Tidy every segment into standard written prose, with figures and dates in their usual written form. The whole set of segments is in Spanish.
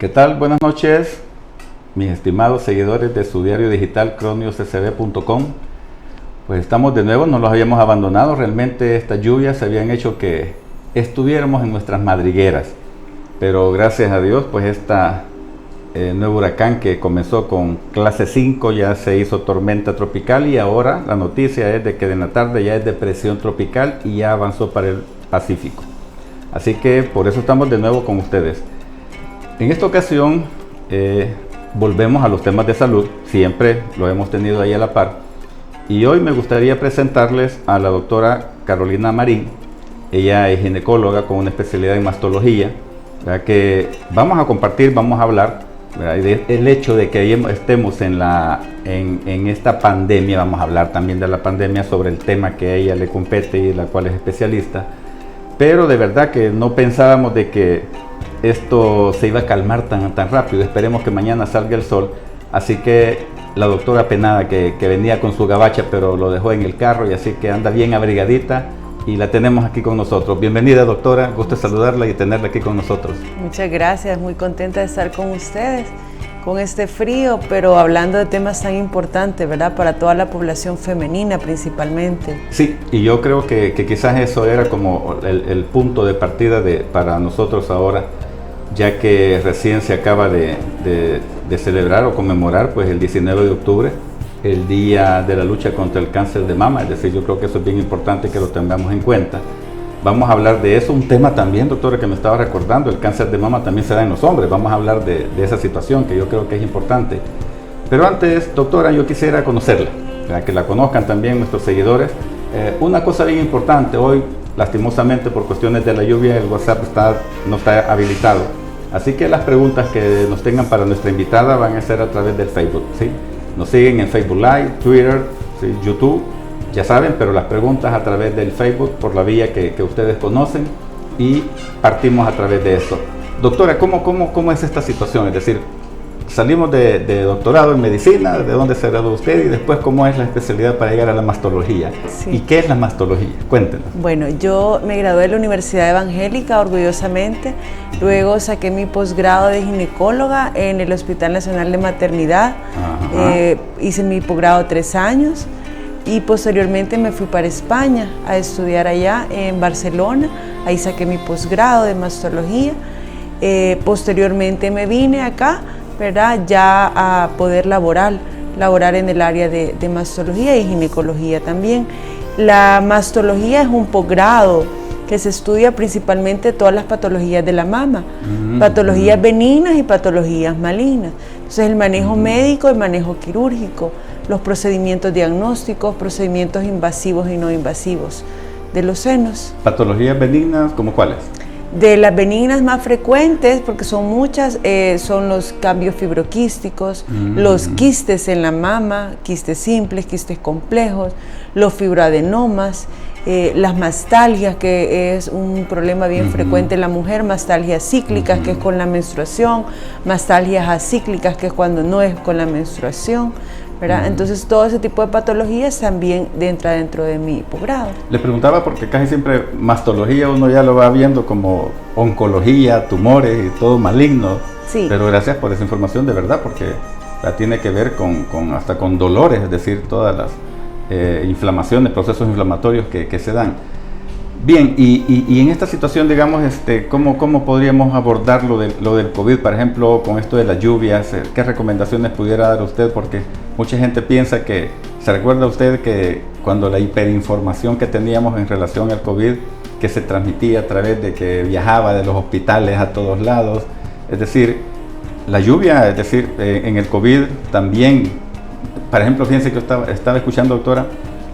¿Qué tal? Buenas noches, mis estimados seguidores de su diario digital cronioscb.com. Pues estamos de nuevo, no los habíamos abandonado. Realmente estas lluvias se habían hecho que estuviéramos en nuestras madrigueras, pero gracias a Dios, pues nuevo huracán que comenzó con clase 5 ya se hizo tormenta tropical, y ahora la noticia es de que en la tarde ya es depresión tropical y ya avanzó para el Pacífico. Así que por eso estamos de nuevo con ustedes. En esta ocasión volvemos a los temas de salud, siempre lo hemos tenido ahí a la par, y hoy me gustaría presentarles a la doctora Carolina Marín. Ella es ginecóloga con una especialidad en mastología, ¿verdad? Que vamos a compartir, vamos a hablar, ¿verdad? El hecho de que estemos en esta pandemia. Vamos a hablar también de la pandemia, sobre el tema que a ella le compete y la cual es especialista, pero de verdad que no pensábamos de que esto se iba a calmar tan rápido. Esperemos que mañana salga el sol. Así que la doctora penada que venía con su gabacha, pero lo dejó en el carro, y así que anda bien abrigadita y la tenemos aquí con nosotros. Bienvenida, doctora, gusto saludarla y tenerla aquí con nosotros. Muchas gracias, muy contenta de estar con ustedes con este frío, pero hablando de temas tan importantes, ¿verdad? Para toda la población femenina principalmente. Sí, y yo creo que quizás eso era como el punto de partida para nosotros ahora, ya que recién se acaba de celebrar o conmemorar, pues, el 19 de octubre, el Día de la Lucha contra el Cáncer de Mama. Es decir, yo creo que eso es bien importante que lo tengamos en cuenta. Vamos a hablar de eso, un tema también, doctora, que me estaba recordando: el cáncer de mama también se da en los hombres. Vamos a hablar de esa situación, que yo creo que es importante. Pero antes, doctora, yo quisiera conocerla, para que la conozcan también nuestros seguidores. Una cosa bien importante: hoy, lastimosamente, por cuestiones de la lluvia, el WhatsApp no está habilitado. Así que las preguntas que nos tengan para nuestra invitada van a ser a través del Facebook, ¿sí? Nos siguen en Facebook Live, Twitter, ¿sí? YouTube, ya saben, pero las preguntas a través del Facebook, por la vía que ustedes conocen, y partimos a través de eso. Doctora, ¿cómo es esta situación? Es decir, salimos de doctorado en medicina, ¿de dónde se graduó usted? Y después, ¿cómo es la especialidad para llegar a la mastología? Sí. ¿Y qué es la mastología? Cuéntenos. Bueno, yo me gradué de la Universidad Evangélica, orgullosamente. Luego saqué mi posgrado de ginecóloga en el Hospital Nacional de Maternidad. Hice mi posgrado 3 años. Y posteriormente me fui para España a estudiar allá en Barcelona. Ahí saqué mi posgrado de mastología. Posteriormente me vine acá, ¿verdad? Ya a poder laborar en el área de mastología y ginecología también. La mastología es un posgrado que se estudia principalmente todas las patologías de la mama, patologías benignas y patologías malignas. Entonces, el manejo médico, el manejo quirúrgico, los procedimientos diagnósticos, procedimientos invasivos y no invasivos de los senos. ¿Patologías benignas como cuáles? De las benignas más frecuentes, porque son muchas, son los cambios fibroquísticos, los quistes en la mama, quistes simples, quistes complejos, los fibroadenomas, las mastalgias, que es un problema bien frecuente en la mujer, mastalgias cíclicas, que es con la menstruación, mastalgias acíclicas, que es cuando no es con la menstruación, ¿verdad? Entonces, todo ese tipo de patologías también entra dentro de mi posgrado. Le preguntaba porque casi siempre mastología uno ya lo va viendo como oncología, tumores y todo maligno. Sí. Pero gracias por esa información, de verdad, porque la tiene que ver hasta con dolores, es decir, todas las inflamaciones, procesos inflamatorios que se dan. Bien, y en esta situación, digamos, ¿cómo podríamos abordar lo del COVID, por ejemplo, con esto de las lluvias? ¿Qué recomendaciones pudiera dar usted? Porque mucha gente piensa ¿se recuerda usted que cuando la hiperinformación que teníamos en relación al COVID, que se transmitía a través de que viajaba de los hospitales a todos lados? Es decir, la lluvia, es decir, en el COVID también, por ejemplo, fíjense que yo estaba escuchando, doctora,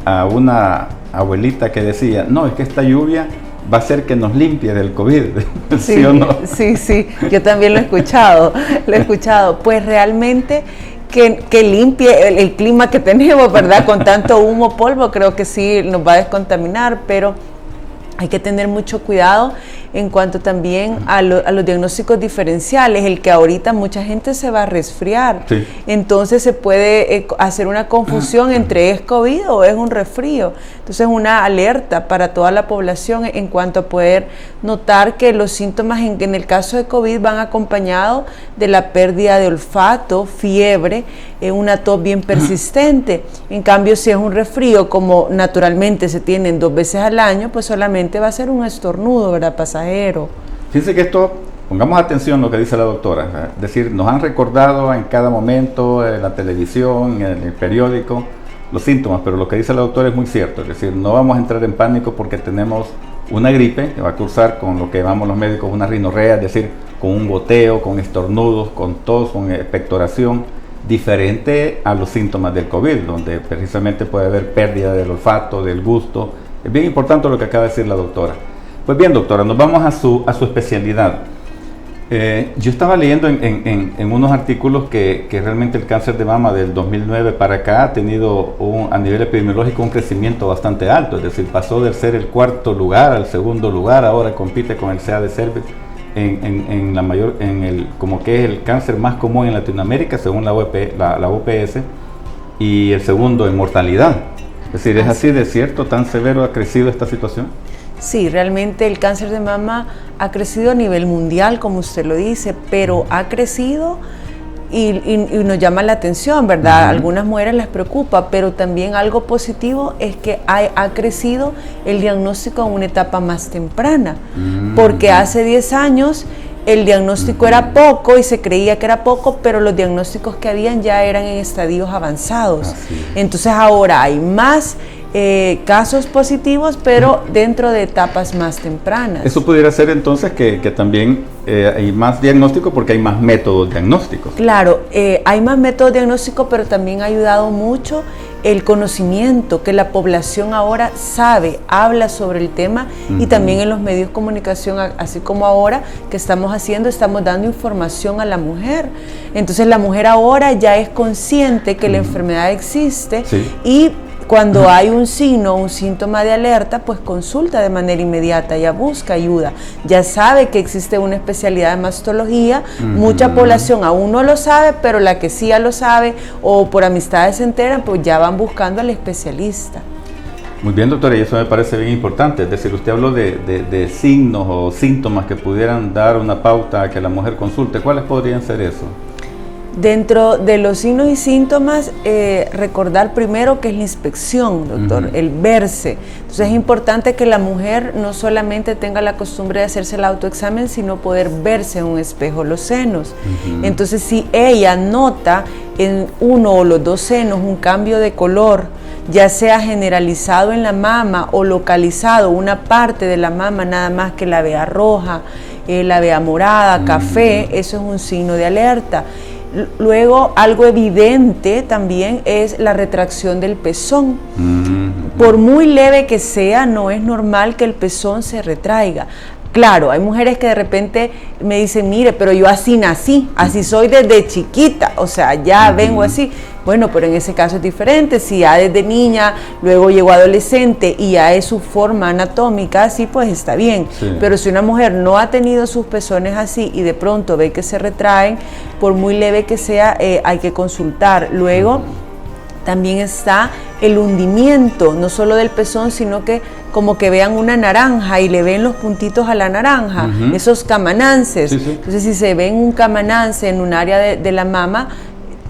a una abuelita que decía: no, es que esta lluvia va a hacer que nos limpie del COVID. Sí, ¿Sí o no? Sí, yo también lo he escuchado, Pues realmente que limpie el clima que tenemos, ¿verdad? Con tanto humo, polvo, creo que sí nos va a descontaminar, pero hay que tener mucho cuidado en cuanto también a los diagnósticos diferenciales, el que ahorita mucha gente se va a resfriar, sí. Entonces se puede hacer una confusión entre es COVID o es un resfrío. Entonces una alerta para toda la población en cuanto a poder notar que los síntomas en el caso de COVID van acompañados de la pérdida de olfato, fiebre, una tos bien persistente. En cambio, si es un resfrío, como naturalmente se tienen 2 veces al año, pues solamente va a ser un estornudo, ¿verdad? Pasajero. Fíjense que esto, pongamos atención a lo que dice la doctora, es decir, nos han recordado en cada momento, en la televisión, en el periódico, los síntomas, pero lo que dice la doctora es muy cierto, es decir, no vamos a entrar en pánico porque tenemos una gripe que va a cursar con lo que llamamos los médicos una rinorrea, es decir, con un goteo, con estornudos, con tos, con expectoración, diferente a los síntomas del COVID, donde precisamente puede haber pérdida del olfato, del gusto. Es bien importante lo que acaba de decir la doctora. Pues bien, doctora, nos vamos a su especialidad. Yo estaba leyendo en unos artículos que realmente el cáncer de mama del 2009 para acá ha tenido a nivel epidemiológico un crecimiento bastante alto, es decir, pasó de ser el 4º lugar al 2º lugar, ahora compite con el CA de cervix como que es el cáncer más común en Latinoamérica según la OPS, y el segundo en mortalidad. Es decir, ¿es así de cierto? ¿Tan severo ha crecido esta situación? Sí, realmente el cáncer de mama ha crecido a nivel mundial, como usted lo dice, pero ha crecido y nos llama la atención, ¿verdad? Algunas mujeres les preocupa, pero también algo positivo es que ha crecido el diagnóstico en una etapa más temprana, porque hace 10 años el diagnóstico era poco y se creía que era poco, pero los diagnósticos que habían ya eran en estadios avanzados. Entonces ahora hay más casos positivos, pero dentro de etapas más tempranas. Eso pudiera ser entonces que también hay más diagnóstico porque hay más métodos diagnósticos. Claro, hay más métodos diagnósticos, pero también ha ayudado mucho el conocimiento, que la población ahora sabe, habla sobre el tema, y también en los medios de comunicación, así como ahora que estamos dando información a la mujer. Entonces la mujer ahora ya es consciente que la enfermedad existe, y cuando hay un signo, un síntoma de alerta, pues consulta de manera inmediata, ya busca ayuda, ya sabe que existe una especialidad de mastología. Mucha población aún no lo sabe, pero la que sí ya lo sabe o por amistades se enteran, pues ya van buscando al especialista. Muy bien, doctora, y eso me parece bien importante, es decir, usted habló de signos o síntomas que pudieran dar una pauta a que la mujer consulte. ¿Cuáles podrían ser eso? Dentro de los signos y síntomas, recordar primero que es la inspección, doctor, el verse. Entonces es importante que la mujer no solamente tenga la costumbre de hacerse el autoexamen, sino poder verse en un espejo los senos. Entonces si ella nota en uno o los 2 senos un cambio de color, ya sea generalizado en la mama o localizado, una parte de la mama nada más que la vea roja, la vea morada, café, eso es un signo de alerta. Luego, algo evidente también es la retracción del pezón. Por muy leve que sea, no es normal que el pezón se retraiga. Claro, hay mujeres que de repente me dicen, mire, pero yo así nací, así soy desde chiquita, o sea, ya vengo así. Bueno, pero en ese caso es diferente. Si ya desde niña, luego llegó adolescente y ya es su forma anatómica así, pues está bien. Pero si una mujer no ha tenido sus pezones así y de pronto ve que se retraen, por muy leve que sea, hay que consultar. Luego también está el hundimiento, no solo del pezón, sino que como que vean una naranja y le ven los puntitos a la naranja, esos camanances. Entonces, si se ven un camanance en un área de la mama,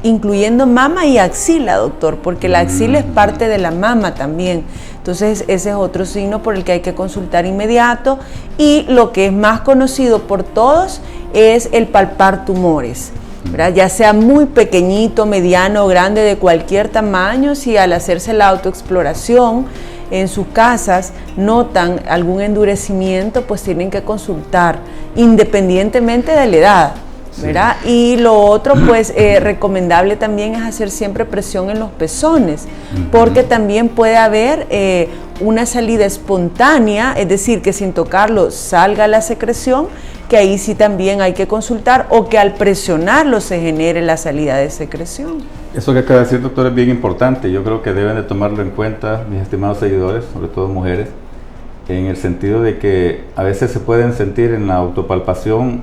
incluyendo mama y axila, doctor, porque la axila es parte de la mama también. Entonces, ese es otro signo por el que hay que consultar inmediato. Y lo que es más conocido por todos es el palpar tumores, ¿verdad? Ya sea muy pequeñito, mediano o grande, de cualquier tamaño. Si al hacerse la autoexploración en sus casas notan algún endurecimiento, pues tienen que consultar independientemente de la edad, ¿verdad? Y lo otro, pues recomendable también es hacer siempre presión en los pezones, porque también puede haber una salida espontánea, es decir, que sin tocarlo salga la secreción, que ahí sí también hay que consultar, o que al presionarlo se genere la salida de secreción. Eso que acaba de decir, doctor, es bien importante. Yo creo que deben de tomarlo en cuenta, mis estimados seguidores, sobre todo mujeres. en el sentido de que a veces se pueden sentir en la autopalpación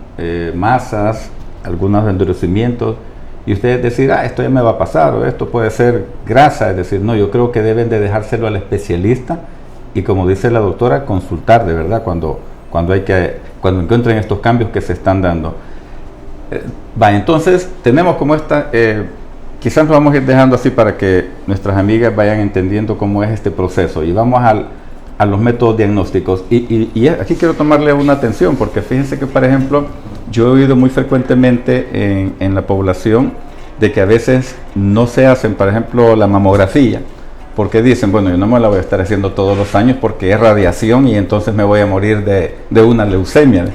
masas, algunos endurecimientos, y ustedes decir, esto ya me va a pasar, o esto puede ser grasa. Es decir, no, yo creo que deben de dejárselo al especialista, y como dice la doctora, consultar de verdad cuando encuentren estos cambios que se están dando. Entonces tenemos como esta, quizás lo vamos a ir dejando así para que nuestras amigas vayan entendiendo cómo es este proceso, y vamos a los métodos diagnósticos. Y aquí quiero tomarle una atención, porque fíjense que, por ejemplo, yo he oído muy frecuentemente en la población de que a veces no se hacen, por ejemplo, la mamografía, porque dicen, bueno, yo no me la voy a estar haciendo todos los años porque es radiación y entonces me voy a morir de una leucemia.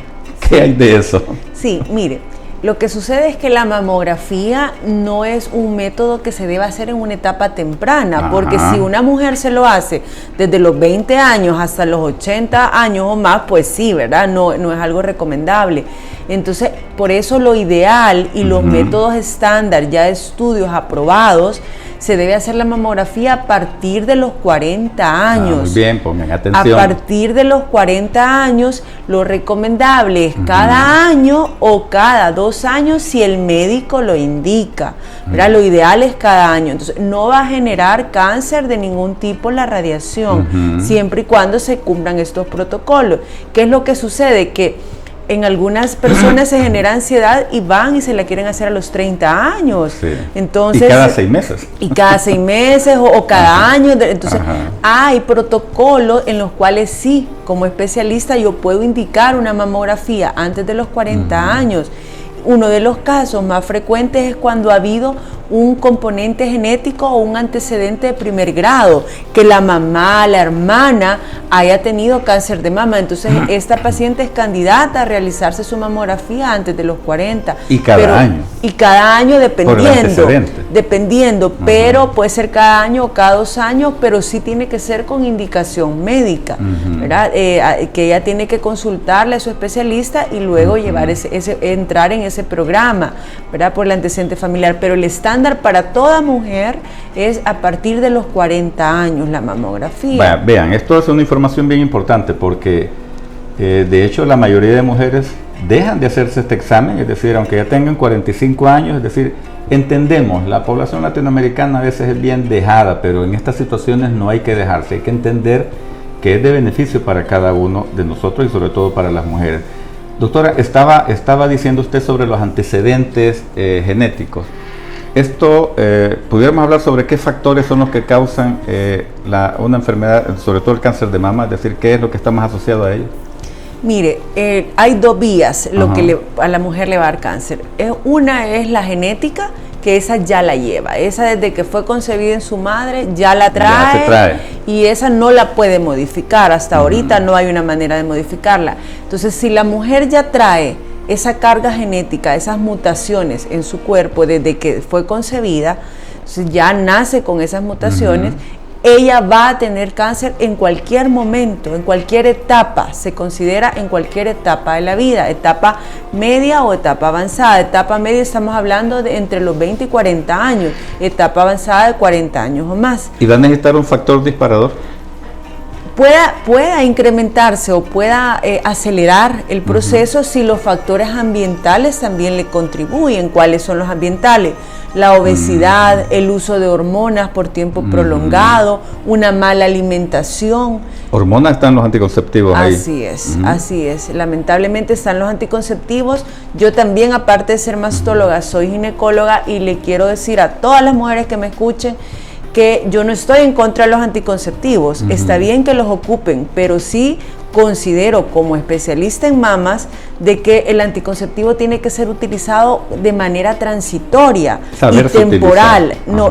¿Qué hay de eso? Sí, mire, lo que sucede es que la mamografía no es un método que se debe hacer en una etapa temprana, porque si una mujer se lo hace desde los 20 años hasta los 80 años o más, pues sí, ¿verdad? No es algo recomendable. Entonces, por eso lo ideal y los métodos estándar, ya estudios aprobados, se debe hacer la mamografía a partir de los 40 años. Muy bien, pongan atención. A partir de los 40 años, lo recomendable es cada año o cada 2 años si el médico lo indica. Lo ideal es cada año. Entonces, no va a generar cáncer de ningún tipo la radiación, siempre y cuando se cumplan estos protocolos. ¿Qué es lo que sucede? Que en algunas personas se genera ansiedad y van y se la quieren hacer a los 30 años. Sí. Entonces, y cada 6 meses. Y cada 6 meses o cada año. Entonces, hay protocolos en los cuales sí, como especialista, yo puedo indicar una mamografía antes de los 40 años. Uno de los casos más frecuentes es cuando ha habido un componente genético o un antecedente de primer grado, que la mamá, la hermana haya tenido cáncer de mama. Entonces, esta paciente es candidata a realizarse su mamografía antes de los 40. Y cada año. Y cada año dependiendo, pero puede ser cada año o cada 2 años, pero sí tiene que ser con indicación médica, ¿verdad? Que ella tiene que consultarle a su especialista y luego entrar en ese programa, ¿verdad? Por el antecedente familiar, pero el estándar para toda mujer es a partir de los 40 años la mamografía. Vean, esto es una información bien importante porque de hecho la mayoría de mujeres dejan de hacerse este examen, es decir, aunque ya tengan 45 años, es decir, entendemos, la población latinoamericana a veces es bien dejada, pero en estas situaciones no hay que dejarse, hay que entender que es de beneficio para cada uno de nosotros y sobre todo para las mujeres. Doctora, estaba diciendo usted sobre los antecedentes genéticos. Esto, pudiéramos hablar sobre qué factores son los que causan una enfermedad, sobre todo el cáncer de mama, es decir, qué es lo que está más asociado a ello. Mire, hay 2 vías lo que a la mujer le va a dar cáncer. Una es la genética, que esa ya la lleva, esa desde que fue concebida en su madre ya la trae, se trae. Y esa no la puede modificar, hasta ahorita no hay una manera de modificarla. Entonces, si la mujer ya trae esa carga genética, esas mutaciones en su cuerpo desde que fue concebida, ya nace con esas mutaciones, ella va a tener cáncer en cualquier momento, en cualquier etapa, se considera en cualquier etapa de la vida, etapa media o etapa avanzada. Etapa media estamos hablando de entre los 20 y 40 años, etapa avanzada de 40 años o más. ¿Y va a necesitar un factor disparador? Pueda incrementarse o pueda acelerar el proceso si los factores ambientales también le contribuyen. ¿Cuáles son los ambientales? La obesidad, el uso de hormonas por tiempo prolongado, una mala alimentación. ¿Hormonas están los anticonceptivos ahí? Así es. Lamentablemente están los anticonceptivos. Yo también, aparte de ser mastóloga, soy ginecóloga y le quiero decir a todas las mujeres que me escuchen que yo no estoy en contra de los anticonceptivos. Está bien que los ocupen, pero sí considero como especialista en mamas de que el anticonceptivo tiene que ser utilizado de manera transitoria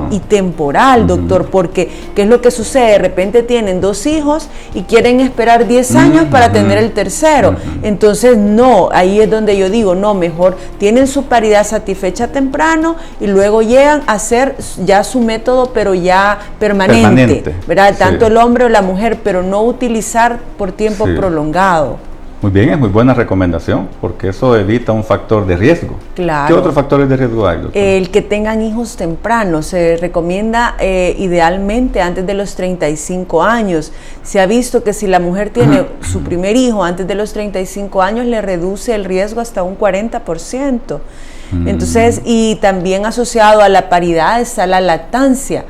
y temporal, doctor, porque ¿qué es lo que sucede? De repente tienen 2 hijos y quieren esperar 10 años para tener el tercero. Entonces no, ahí es donde yo digo, no, mejor tienen su paridad satisfecha temprano y luego llegan a hacer ya su método, pero ya permanente. ¿Verdad? Tanto el hombre o la mujer, pero no utilizar por tiempo prolongado. Muy bien, es muy buena recomendación, porque eso evita un factor de riesgo. Claro. ¿Qué otros factores de riesgo hay, doctor? El que tengan hijos tempranos. Se recomienda idealmente antes de los 35 años. Se ha visto que si la mujer tiene su primer hijo antes de los 35 años, le reduce el riesgo hasta un 40%. Entonces, y también asociado a la paridad está la lactancia.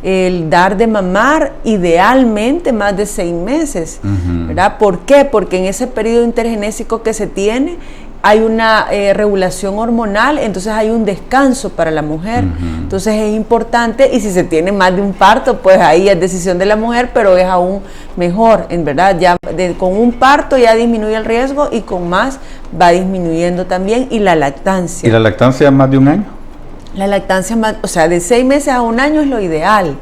El dar de mamar idealmente más de 6 meses, ¿verdad? ¿Por qué? Porque en ese periodo intergenésico que se tiene hay una regulación hormonal, entonces hay un descanso para la mujer. Entonces es importante, y si se tiene más de un parto, pues ahí es decisión de la mujer, pero es aún mejor, en verdad. Ya con un parto ya disminuye el riesgo y con más va disminuyendo también, y la lactancia. ¿Y la lactancia más de un año? La lactancia, o sea, de 6 meses a 1 año es lo ideal.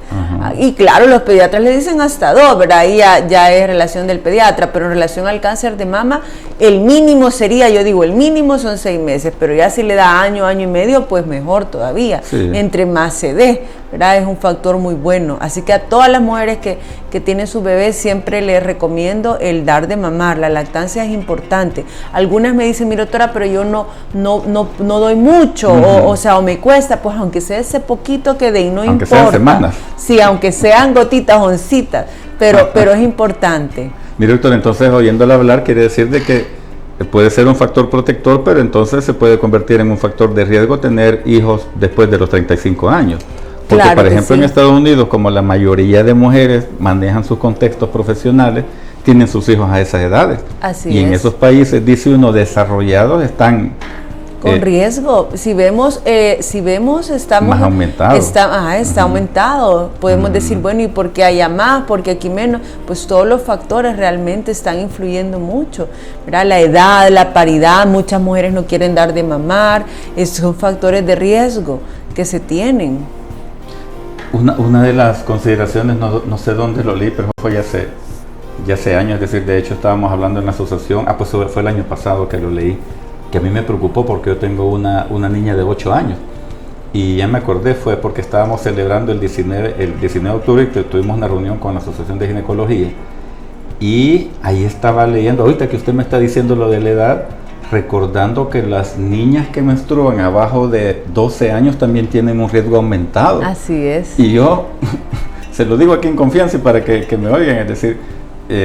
Y claro, los pediatras le dicen hasta 2, ¿verdad? Ahí ya es relación del pediatra, pero en relación al cáncer de mama, el mínimo sería, yo digo, el mínimo son 6 meses, pero ya si le da año, año y medio, pues mejor todavía. Sí. Entre más se dé, ¿verdad? Es un factor muy bueno. Así que a todas las mujeres que tienen su bebé siempre les recomiendo el dar de mamar. La lactancia es importante. Algunas me dicen, mira, doctora, pero yo no doy mucho, o sea, o me cuesta, pues aunque sea ese poquito que dé, y no aunque importa. Aunque sean semanas. Sí, aunque sean gotitas, oncitas, pero es importante. Mire, doctor, entonces oyéndola hablar quiere decir de que puede ser un factor protector, pero entonces se puede convertir en un factor de riesgo tener hijos después de los 35 años. Porque, claro, por ejemplo, sí, en Estados Unidos, como la mayoría de mujeres manejan sus contextos profesionales, tienen sus hijos a esas edades. Así y es. En esos países, dice uno, desarrollados, están con riesgo. Si vemos estamos más aumentado. Está aumentado. Podemos decir, bueno, ¿y por qué haya más? ¿Por qué aquí menos? Pues todos los factores realmente están influyendo mucho, ¿verdad? La edad, la paridad, muchas mujeres no quieren dar de mamar. Estos son factores de riesgo que se tienen. Una de las consideraciones, no sé dónde lo leí, pero fue ya hace años, es decir, de hecho estábamos hablando en la asociación, pues fue el año pasado que lo leí, que a mí me preocupó porque yo tengo una niña de 8 años, y ya me acordé, fue porque estábamos celebrando el 19 de octubre, que tuvimos una reunión con la Asociación de Ginecología, y ahí estaba leyendo, ahorita que usted me está diciendo lo de la edad, recordando que las niñas que menstruan abajo de 12 años también tienen un riesgo aumentado. Así es. Y yo se lo digo aquí en confianza y para que me oigan, es decir,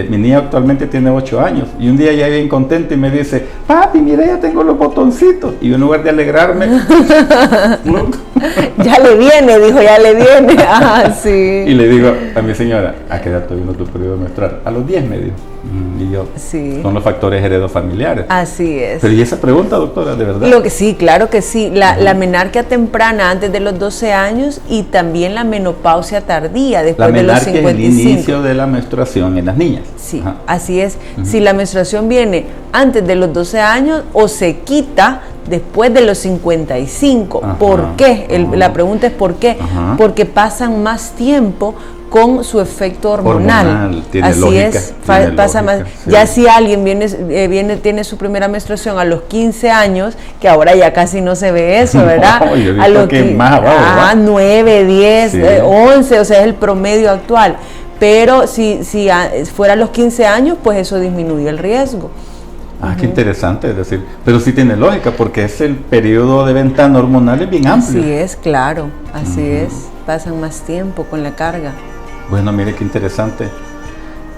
mi niña actualmente tiene 8 años y un día ya bien contenta y me dice, papi, mira, ya tengo los botoncitos. Y en lugar de alegrarme, ya le viene, dijo, ya le viene. Ah, sí. Y le digo a mi señora, ¿a qué edad tuvimos tu periodo menstrual? A los 10, me dijo. Y yo, sí, son los factores heredofamiliares. Así es. Pero ¿y esa pregunta, doctora, de verdad? Lo que sí, claro que sí. La menarquia temprana antes de los 12 años y también la menopausia tardía después de los 55. La menarquia es el inicio de la menstruación en las niñas. Sí, así es. Si la menstruación viene antes de los 12 años o se quita después de los 55. ¿Por qué? La pregunta es ¿por qué? Porque pasan más tiempo con su efecto hormonal. Tiene así lógica, es, pasa más. Sí. Ya si alguien tiene su primera menstruación a los 15 años, que ahora ya casi no se ve eso, ¿verdad? No, yo he visto que más abajo, 9, 10, sí. 11, o sea, es el promedio actual. Pero si fuera a los 15 años, pues eso disminuye el riesgo. Qué interesante, es decir, pero sí tiene lógica, porque es el periodo de ventana hormonal es bien amplio. Así es, claro, así es, pasan más tiempo con la carga. Bueno, mire qué interesante.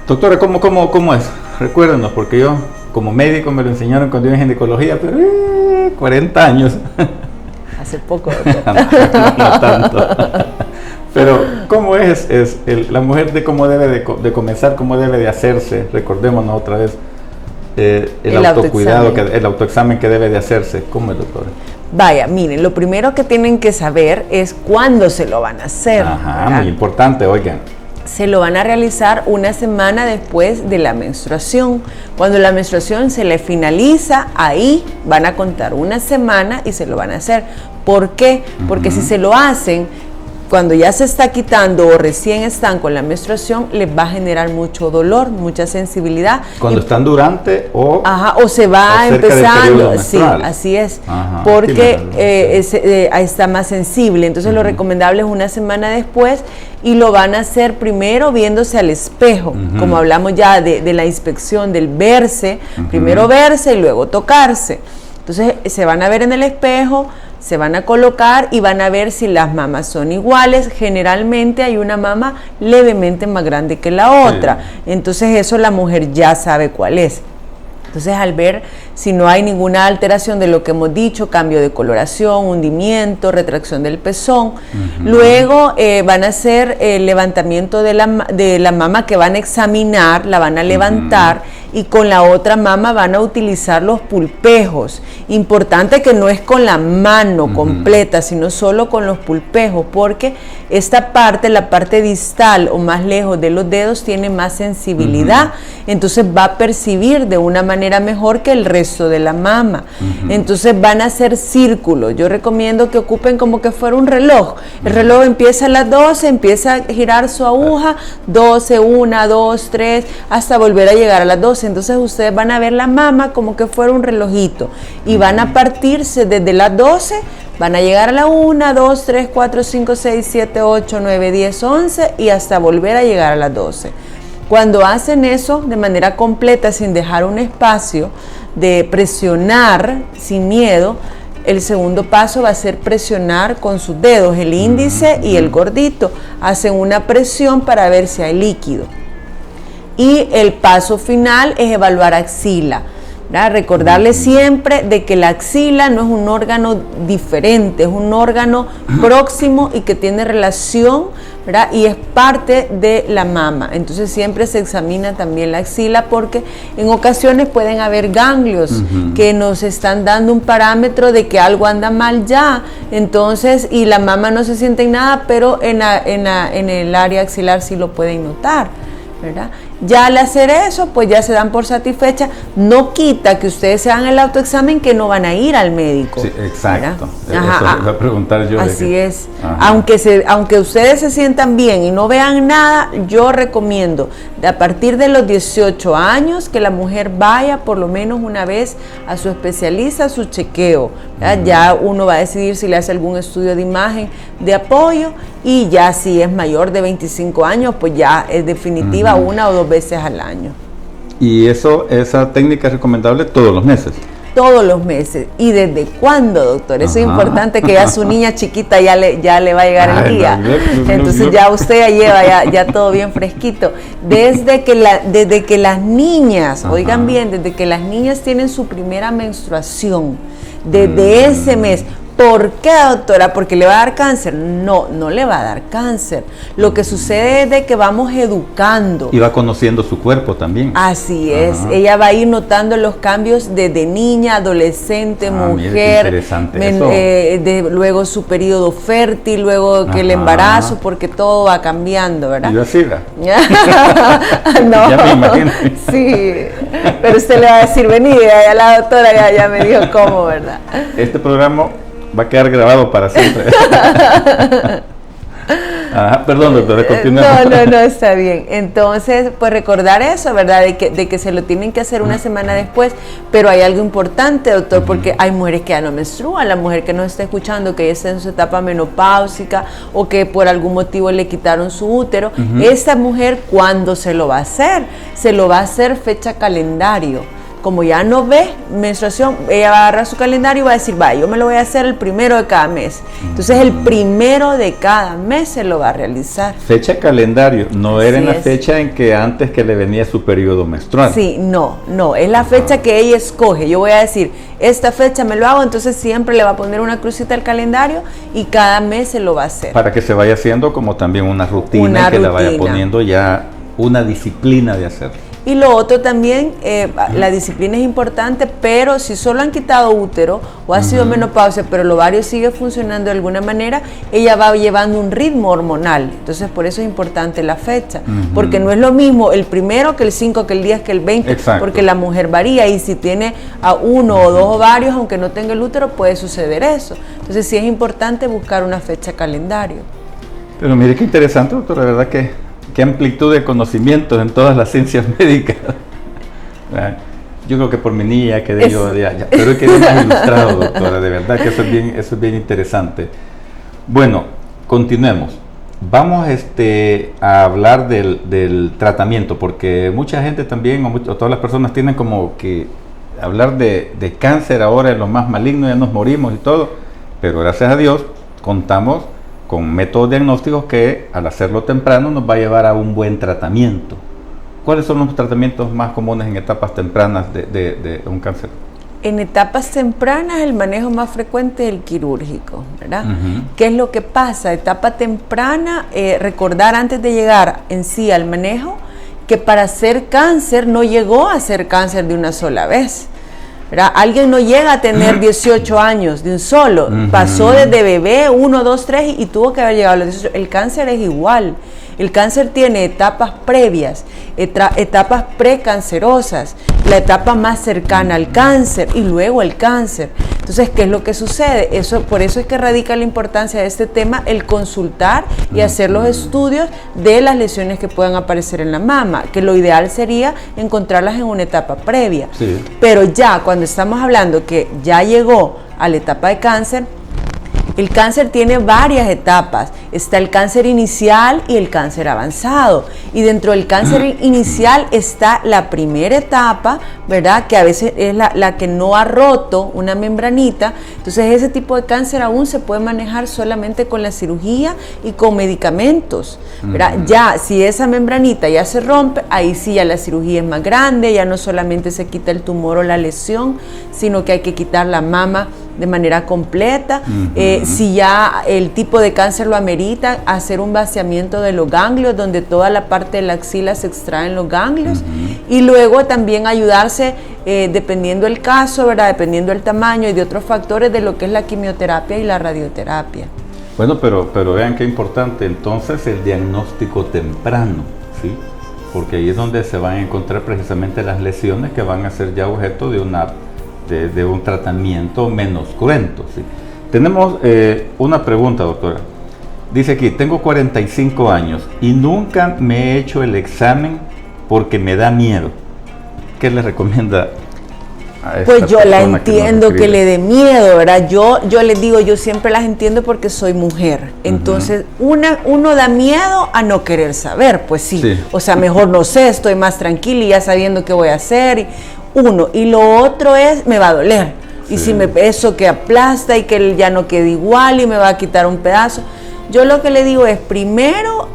Doctora, ¿cómo es? Recuérdenos, porque yo como médico me lo enseñaron cuando iba en ginecología, pero 40 años. Hace poco, doctor. No tanto. Pero, ¿cómo es la mujer de cómo debe de comenzar, cómo debe de hacerse? Recordémonos otra vez. El autocuidado, el autoexamen que debe de hacerse. ¿Cómo es, doctora? Vaya, miren, lo primero que tienen que saber es cuándo se lo van a hacer. Muy importante, oigan. Se lo van a realizar una semana después de la menstruación. Cuando la menstruación se le finaliza, ahí van a contar una semana y se lo van a hacer. ¿Por qué? Porque si se lo hacen cuando ya se está quitando o recién están con la menstruación, les va a generar mucho dolor, mucha sensibilidad. Cuando están durante o se va empezando, sí, menstrual. así es, Ajá, porque ahí está más sensible. Entonces lo recomendable es una semana después, y lo van a hacer primero viéndose al espejo, como hablamos ya de la inspección, del verse, primero verse y luego tocarse. Entonces se van a ver en el espejo, se van a colocar y van a ver si las mamas son iguales. Generalmente hay una mama levemente más grande que la otra, entonces eso la mujer ya sabe cuál es. Entonces, al ver si no hay ninguna alteración de lo que hemos dicho, cambio de coloración, hundimiento, retracción del pezón, luego van a hacer el levantamiento de la mama, que van a examinar, la van a levantar, y con la otra mama van a utilizar los pulpejos. Importante que no es con la mano completa, sino solo con los pulpejos, porque esta parte, la parte distal o más lejos de los dedos, tiene más sensibilidad, entonces va a percibir de una manera mejor que el resto de la mama. Entonces van a hacer círculos. Yo recomiendo que ocupen como que fuera un reloj. El reloj empieza a las 12, empieza a girar su aguja, 12, 1, 2, 3, hasta volver a llegar a las 12. Entonces ustedes van a ver la mama como que fuera un relojito, y van a partirse desde las 12, van a llegar a la 1, 2, 3, 4, 5, 6, 7, 8, 9, 10, 11, y hasta volver a llegar a las 12. Cuando hacen eso de manera completa, sin dejar un espacio de presionar sin miedo, el segundo paso va a ser presionar con sus dedos, el índice y el gordito. Hacen una presión para ver si hay líquido. Y el paso final es evaluar axila. Recordarles siempre de que la axila no es un órgano diferente, es un órgano próximo y que tiene relación, ¿verdad? Y es parte de la mama. Entonces siempre se examina también la axila, porque en ocasiones pueden haber ganglios que nos están dando un parámetro de que algo anda mal ya. Entonces, y la mama no se siente en nada, pero en el área axilar sí lo pueden notar, ¿verdad? Ya al hacer eso, pues ya se dan por satisfecha. No quita que ustedes se hagan el autoexamen, que no van a ir al médico. Sí, exacto. Eso iba a preguntar yo. Así es. Aunque ustedes se sientan bien y no vean nada, yo recomiendo a partir de los 18 años que la mujer vaya por lo menos una vez a su especialista, a su chequeo. Ya uno va a decidir si le hace algún estudio de imagen de apoyo, y ya si es mayor de 25 años, pues ya es definitiva 1 o 2 veces al año. ¿Y esa técnica es recomendable todos los meses? Todos los meses. ¿Y desde cuándo, doctor? Eso es importante, que ya su niña chiquita ya le va a llegar el día. Entonces ya usted ya lleva ya todo bien fresquito. Desde que las niñas, oigan bien, desde que las niñas tienen su primera menstruación, desde ese mes. ¿Por qué, doctora? ¿Porque le va a dar cáncer? No, no le va a dar cáncer. Lo que sucede es de que vamos educando. Y va conociendo su cuerpo también. Así es. Ella va a ir notando los cambios desde niña, adolescente, mujer. Interesante luego su periodo fértil, luego que el embarazo, porque todo va cambiando, ¿verdad? ¿Y la SIDA? No. Ya me imagino. Sí, pero usted le va a decir, vení, ya la doctora ya me dijo cómo, ¿verdad? Este programa va a quedar grabado para siempre. Perdón, doctora, continuemos. No, está bien. Entonces, pues recordar eso, ¿verdad? De que se lo tienen que hacer una semana después, pero hay algo importante, doctor, porque hay mujeres que ya no menstruan, la mujer que nos está escuchando, que ya está en su etapa menopáusica, o que por algún motivo le quitaron su útero. Esta mujer, ¿cuándo se lo va a hacer? Se lo va a hacer fecha calendario. Como ya no ve menstruación, ella va a agarrar su calendario y va a decir, yo me lo voy a hacer el 1 de cada mes. Entonces el 1 de cada mes se lo va a realizar. Fecha calendario, no era en la fecha en que antes que le venía su periodo menstrual. Sí, no, es la fecha que ella escoge. Yo voy a decir, esta fecha me lo hago, entonces siempre le va a poner una crucita al calendario y cada mes se lo va a hacer. Para que se vaya haciendo como también una rutina, que la vaya poniendo ya una disciplina de hacerlo. Y lo otro también, la disciplina es importante, pero si solo han quitado útero o ha sido menopausia, pero el ovario sigue funcionando de alguna manera, ella va llevando un ritmo hormonal. Entonces, por eso es importante la fecha, porque no es lo mismo el 1 que el 5, que el 10, que el 20, porque la mujer varía, y si tiene a 1 o 2 ovarios, aunque no tenga el útero, puede suceder eso. Entonces, sí es importante buscar una fecha calendario. Pero mire qué interesante, doctor, la verdad que qué amplitud de conocimientos en todas las ciencias médicas. Yo creo que por mi niña quedé yo ya, pero quedé más ilustrado, doctora, de verdad que eso es bien interesante. Bueno, continuemos. Vamos a hablar del tratamiento, porque mucha gente también, o todas las personas tienen como que hablar de cáncer ahora es lo más maligno, ya nos morimos y todo, pero gracias a Dios contamos con métodos diagnósticos que al hacerlo temprano nos va a llevar a un buen tratamiento. ¿Cuáles son los tratamientos más comunes en etapas tempranas de un cáncer? En etapas tempranas el manejo más frecuente es el quirúrgico, ¿verdad? Uh-huh. ¿Qué es lo que pasa? Etapa temprana, recordar antes de llegar en sí al manejo que para ser cáncer no llegó a ser cáncer de una sola vez, ¿verdad? Alguien no llega a tener 18 años de un solo, pasó desde bebé 1, 2, 3 y tuvo que haber llegado a los 18. El cáncer es igual. El cáncer tiene etapas previas, etapas precancerosas, la etapa más cercana al cáncer y luego el cáncer. Entonces, ¿qué es lo que sucede? Por eso es que radica la importancia de este tema, el consultar y hacer los estudios de las lesiones que puedan aparecer en la mama, que lo ideal sería encontrarlas en una etapa previa. Sí. Pero ya cuando estamos hablando que ya llegó a la etapa de cáncer, el cáncer tiene varias etapas. Está el cáncer inicial y el cáncer avanzado. Y dentro del cáncer inicial está la primera etapa, ¿verdad? Que a veces es la que no ha roto una membranita. Entonces ese tipo de cáncer aún se puede manejar solamente con la cirugía y con medicamentos, ¿verdad? Ya, si esa membranita ya se rompe, ahí sí ya la cirugía es más grande, ya no solamente se quita el tumor o la lesión, sino que hay que quitar la mama de manera completa. Si ya el tipo de cáncer lo amerita, hacer un vaciamiento de los ganglios, donde toda la parte de la axila se extraen los ganglios, y luego también ayudarse, dependiendo el caso, ¿verdad? Dependiendo del tamaño y de otros factores, de lo que es la quimioterapia y la radioterapia. Bueno, pero vean qué importante entonces el diagnóstico temprano, ¿sí? Porque ahí es donde se van a encontrar precisamente las lesiones que van a ser ya objeto de un tratamiento menos cruento, ¿sí? Tenemos una pregunta, doctora. Dice aquí, tengo 45 años y nunca me he hecho el examen porque me da miedo. ¿Qué le recomienda a esta Pues yo la persona entiendo que le dé miedo, ¿verdad? Yo les digo, yo siempre las entiendo porque soy mujer. Entonces, uno da miedo a no querer saber, pues sí. O sea, mejor no sé, estoy más tranquila y ya sabiendo qué voy a hacer. Y lo otro es, me va a doler. Y si eso que aplasta y que ya no quede igual y me va a quitar un pedazo. Yo lo que le digo es, primero,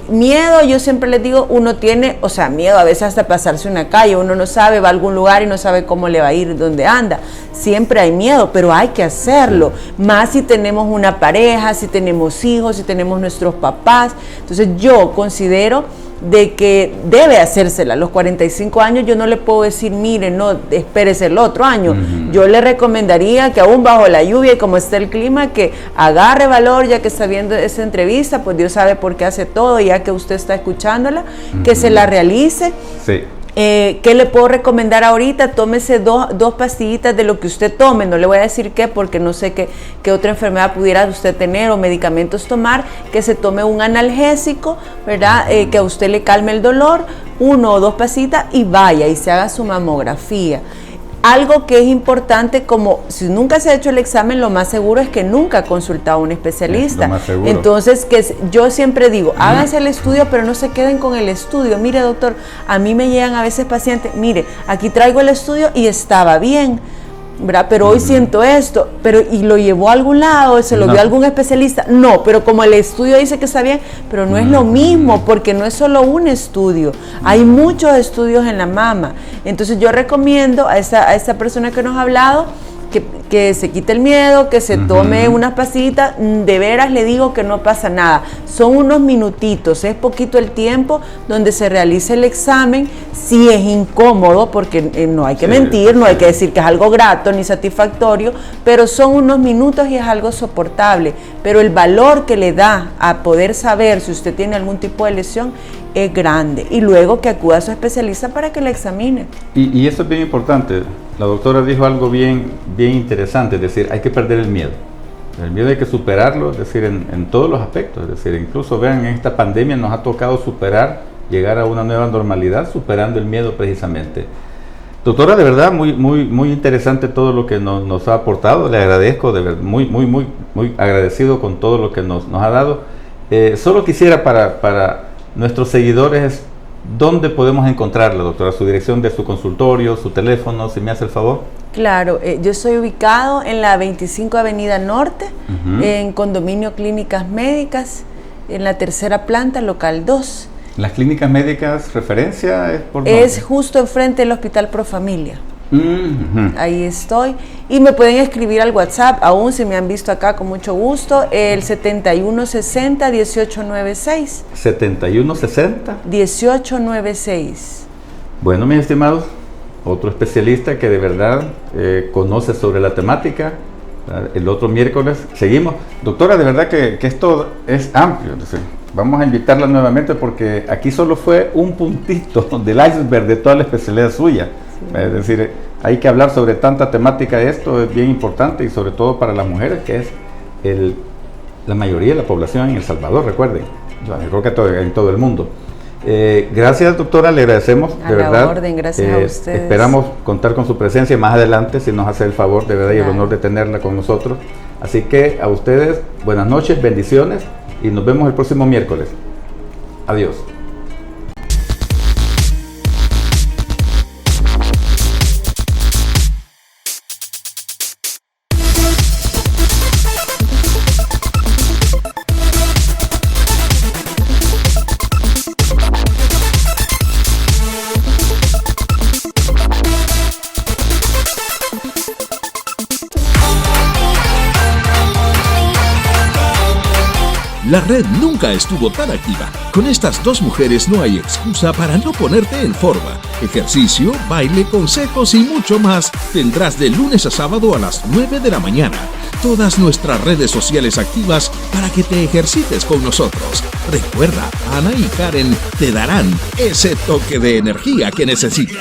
miedo, yo siempre les digo, uno tiene, o sea, miedo a veces hasta pasarse una calle, uno no sabe, va a algún lugar y no sabe cómo le va a ir, dónde anda. Siempre hay miedo, pero hay que hacerlo. Más si tenemos una pareja, si tenemos hijos, si tenemos nuestros papás. Entonces yo considero de que debe hacérsela. A los 45 años yo no le puedo decir, mire, no, espérese el otro año. Yo le recomendaría que aún bajo la lluvia y como está el clima, que agarre valor, ya que está viendo esa entrevista, pues Dios sabe por qué hace todo, ya que usted está escuchándola, que se la realice. Sí. ¿Qué le puedo recomendar ahorita? Tómese dos pastillitas de lo que usted tome, no le voy a decir qué, porque no sé qué otra enfermedad pudiera usted tener o medicamentos tomar, que se tome un analgésico, ¿verdad? Que a usted le calme el dolor, 1 o 2 pastillitas y vaya y se haga su mamografía. Algo que es importante, como si nunca se ha hecho el examen, lo más seguro es que nunca ha consultado a un especialista. Entonces, que yo siempre digo, háganse el estudio, pero no se queden con el estudio. Mire, doctor, a mí me llegan a veces pacientes, mire, aquí traigo el estudio y estaba bien, ¿verdad? Pero hoy siento esto, ¿y lo llevó a algún lado? ¿Se lo dio a algún especialista? No, pero como el estudio dice que está bien, pero no es lo mismo, porque no es solo un estudio, hay muchos estudios en la mama. Entonces yo recomiendo a esta persona que nos ha hablado que se quite el miedo, que se tome unas pastillitas. De veras le digo que no pasa nada, son unos minutitos, es poquito el tiempo donde se realiza el examen. Sí es incómodo porque no hay que mentir, no hay que decir que es algo grato ni satisfactorio, pero son unos minutos y es algo soportable. Pero el valor que le da a poder saber si usted tiene algún tipo de lesión es grande, y luego que acuda a su especialista para que la examine. Y esto es bien importante. La doctora dijo algo bien interesante, es decir, hay que perder el miedo. El miedo hay que superarlo, es decir, en todos los aspectos. Es decir, incluso vean, en esta pandemia nos ha tocado superar, llegar a una nueva normalidad, superando el miedo precisamente. Doctora, de verdad, muy interesante todo lo que nos ha aportado. Le agradezco, de verdad, muy agradecido con todo lo que nos ha dado. Solo quisiera para nuestros seguidores, ¿dónde podemos encontrarla, doctora? Su dirección de su consultorio, su teléfono, si me hace el favor. Claro, yo estoy ubicado en la 25 Avenida Norte, en Condominio Clínicas Médicas, en la tercera planta, local 2. ¿Las clínicas médicas, referencia es por dónde? Es justo enfrente del Hospital Profamilia. Ahí estoy. Y me pueden escribir al WhatsApp, aún si me han visto acá, con mucho gusto, el 7160-1896. 7160-1896. Bueno, mis estimados, otro especialista que de verdad conoce sobre la temática. El otro miércoles seguimos. Doctora, de verdad que esto es amplio. Entonces, vamos a invitarla nuevamente porque aquí solo fue un puntito del iceberg de toda la especialidad suya. Sí. Es decir, hay que hablar sobre tanta temática. Esto es bien importante y sobre todo para las mujeres, que es la mayoría de la población en El Salvador, recuerden. Yo creo que en todo el mundo. Gracias, doctora, le agradecemos, de verdad. Orden, gracias a ustedes. Esperamos contar con su presencia más adelante, si nos hace el favor, de verdad, y el honor de tenerla con nosotros. Así que a ustedes, buenas noches, bendiciones, y nos vemos el próximo miércoles. Adiós. La red nunca estuvo tan activa. Con estas dos mujeres no hay excusa para no ponerte en forma. Ejercicio, baile, consejos y mucho más tendrás de lunes a sábado a las 9 de la mañana. Todas nuestras redes sociales activas para que te ejercites con nosotros. Recuerda, Ana y Karen te darán ese toque de energía que necesitas.